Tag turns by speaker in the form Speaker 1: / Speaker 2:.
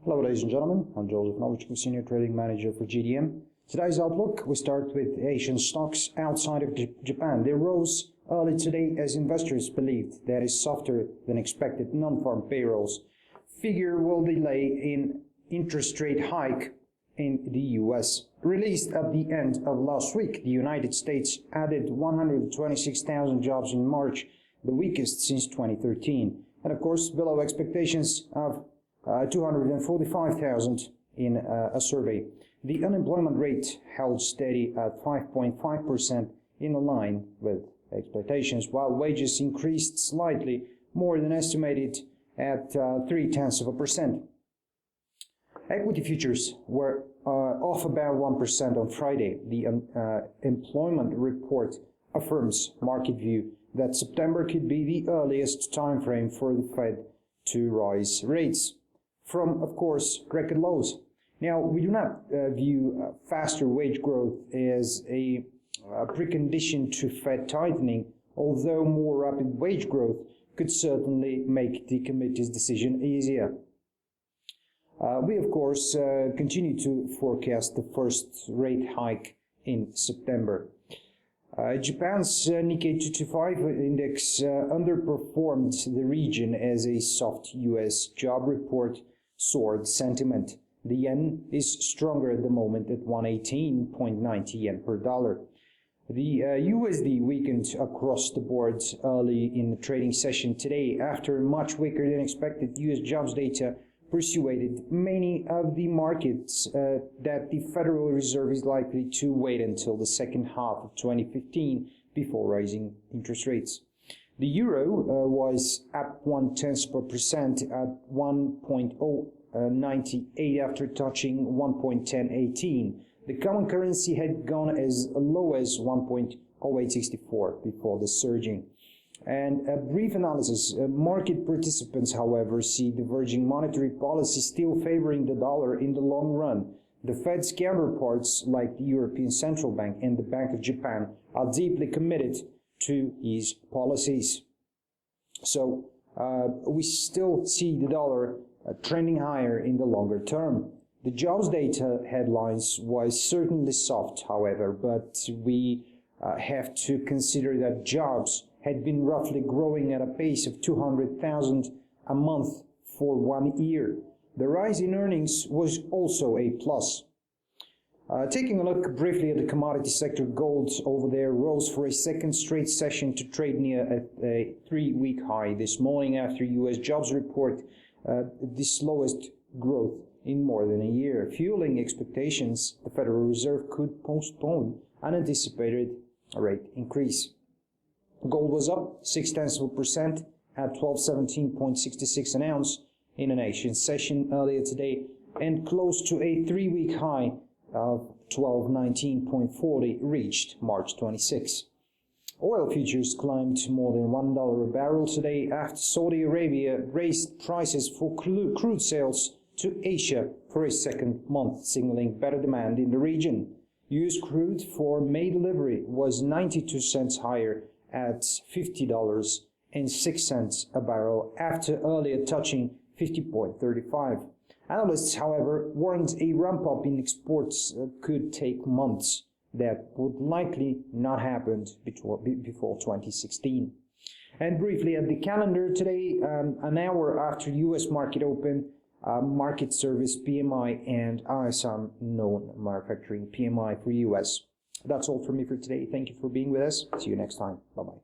Speaker 1: Hello ladies and gentlemen, I'm Joseph Novichuk, Senior Trading Manager for GDM. Today's outlook, we start with Asian stocks outside of Japan. They rose early today as investors believed that a softer than expected non-farm payrolls figure will delay an interest rate hike in the US. Released at the end of last week, the United States added 126,000 jobs in March, the weakest since 2013. And of course, below expectations of 245,000 in a survey. The unemployment rate held steady at 5.5% in line with expectations, while wages increased slightly more than estimated at 0.3%. Equity futures were off about 1% on Friday. The employment report affirms market view that September could be the earliest time frame for the Fed to rise rates from, of course, record lows. Now, we do not view faster wage growth as a precondition to Fed tightening, although more rapid wage growth could certainly make the committee's decision easier. We, of course, continue to forecast the first rate hike in September. Japan's Nikkei 225 index underperformed the region as a soft U.S. job report soared sentiment. The yen is stronger at the moment at 118.90 yen per dollar. The USD weakened across the board early in the trading session today after much weaker than expected U.S. jobs data persuaded many of the markets that the Federal Reserve is likely to wait until the second half of 2015 before raising interest rates. The euro was up 0.1% at 1.098 after touching 1.1018. The common currency had gone as low as 1.0864 before the surging. And a brief analysis, market participants, however, see diverging monetary policy still favoring the dollar in the long run. The Fed's counterparts, like the European Central Bank and the Bank of Japan, are deeply committed to these policies. So we still see the dollar trending higher in the longer term. The jobs data headlines was certainly soft, however, but we have to consider that jobs had been roughly growing at a pace of 200,000 a month for 1 year. The rise in earnings was also a plus. Taking a look briefly at the commodity sector, gold over there rose for a second straight session to trade near a 3-week high this morning after U.S. jobs report the slowest growth in more than a year. Fueling expectations, the Federal Reserve could postpone an anticipated rate increase. Gold was up 0.6% at 1217.66 an ounce in an Asian session earlier today and close to a 3-week high of 1219.40 reached March 26. Oil futures climbed more than $1 a barrel today after Saudi Arabia raised prices for crude sales to Asia for a second month, signaling better demand in the region. U.S. crude for May delivery was 92 cents higher at $50.06 a barrel after earlier touching 50.35. Analysts, however, warned a ramp-up in exports could take months that would likely not happen before 2016. And briefly at the calendar today, an hour after U.S. market open, market service PMI and ISM Non-Manufacturing PMI for U.S. That's all from me for today. Thank you for being with us. See you next time. Bye-bye.